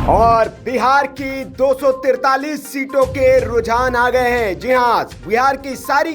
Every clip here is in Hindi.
और बिहार की 243 सीटों के रुझान आ गए हैं। जी हां, बिहार की सारी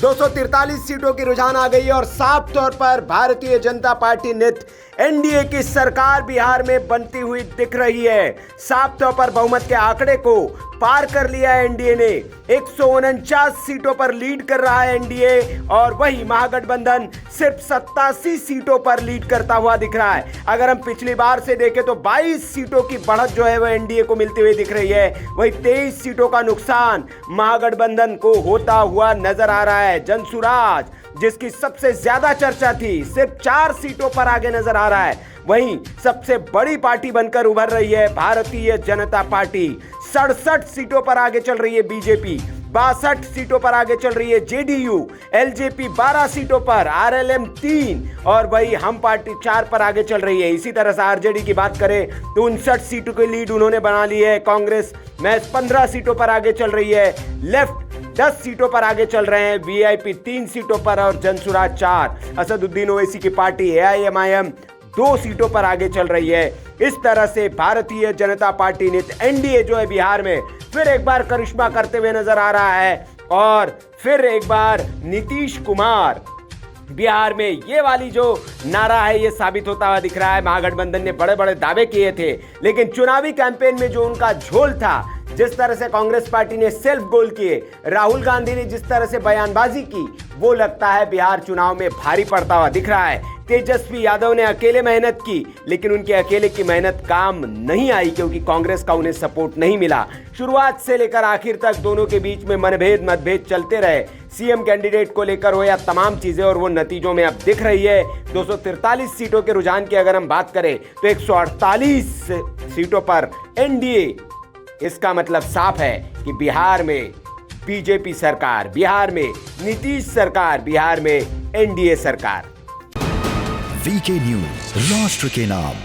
243 सीटों की रुझान आ गई है और साफ तौर पर भारतीय जनता पार्टी नित एनडीए की सरकार बिहार में बनती हुई दिख रही है। साफ तौर पर बहुमत के आंकड़े को पार कर लिया है एनडीए ने। 149 सीटों पर लीड कर रहा है एनडीए और वही महागठबंधन सिर्फ 87 सीटों पर लीड करता हुआ दिख रहा है। अगर हम पिछली बार से देखें तो 22 सीटों की बढ़त जो है वह एनडीए को मिलती हुई दिख रही है, वही 23 सीटों का नुकसान महागठबंधन को होता हुआ नजर आ रहा है। जनसुराज जिसकी सबसे ज्यादा चर्चा थी सिर्फ 4 सीटों पर आगे नजर आ रहा है, वहीं सबसे बड़ी पार्टी बनकर उभर रही है भारतीय जनता पार्टी। 67 सीटों पर आगे चल रही है बीजेपी, 62 सीटों पर आगे चल रही है जेडीयू, एलजेपी 12 सीटों पर, आरएलएम 3 और वही हम पार्टी 4 पर आगे चल रही है। इसी तरह से आरजेडी की बात करें तो 59 सीटों की लीड उन्होंने बना ली है। कांग्रेस महज 15 सीटों पर आगे चल रही है, लेफ्ट 10 सीटों पर आगे चल रहे हैं, वीआईपी 3 सीटों पर और जनसुराज 4। असदुद्दीन ओवैसी की पार्टी एआईएमआईएम 2 सीटों पर आगे चल रही है। इस तरह से भारतीय जनता पार्टी नित एनडीए जो है बिहार में फिर एक बार करिश्मा करते हुए नजर आ रहा है और फिर एक बार नीतीश कुमार बिहार में ये वाली जो नारा है ये साबित होता हुआ दिख रहा है। महागठबंधन ने बड़े बड़े दावे किए थे, लेकिन चुनावी कैंपेन में जो उनका झोल था, जिस तरह से कांग्रेस पार्टी ने सेल्फ गोल किए, राहुल गांधी ने जिस तरह से बयानबाजी की, वो लगता है बिहार चुनाव में भारी पड़ता हुआ दिख रहा है। तेजस्वी यादव ने अकेले मेहनत की, लेकिन उनके अकेले की मेहनत काम नहीं आई क्योंकि कांग्रेस का उन्हें सपोर्ट नहीं मिला। शुरुआत से लेकर आखिर तक दोनों के बीच में मतभेद चलते रहे, सीएम कैंडिडेट को लेकर हो या तमाम चीजें, और वो नतीजों में अब दिख रही है। 243 सीटों के रुझान की अगर हम बात करें तो 148 सीटों पर एनडीए। इसका मतलब साफ है कि बिहार में बीजेपी सरकार, बिहार में नीतीश सरकार, बिहार में एनडीए सरकार। वीके न्यूज, राष्ट्र के नाम।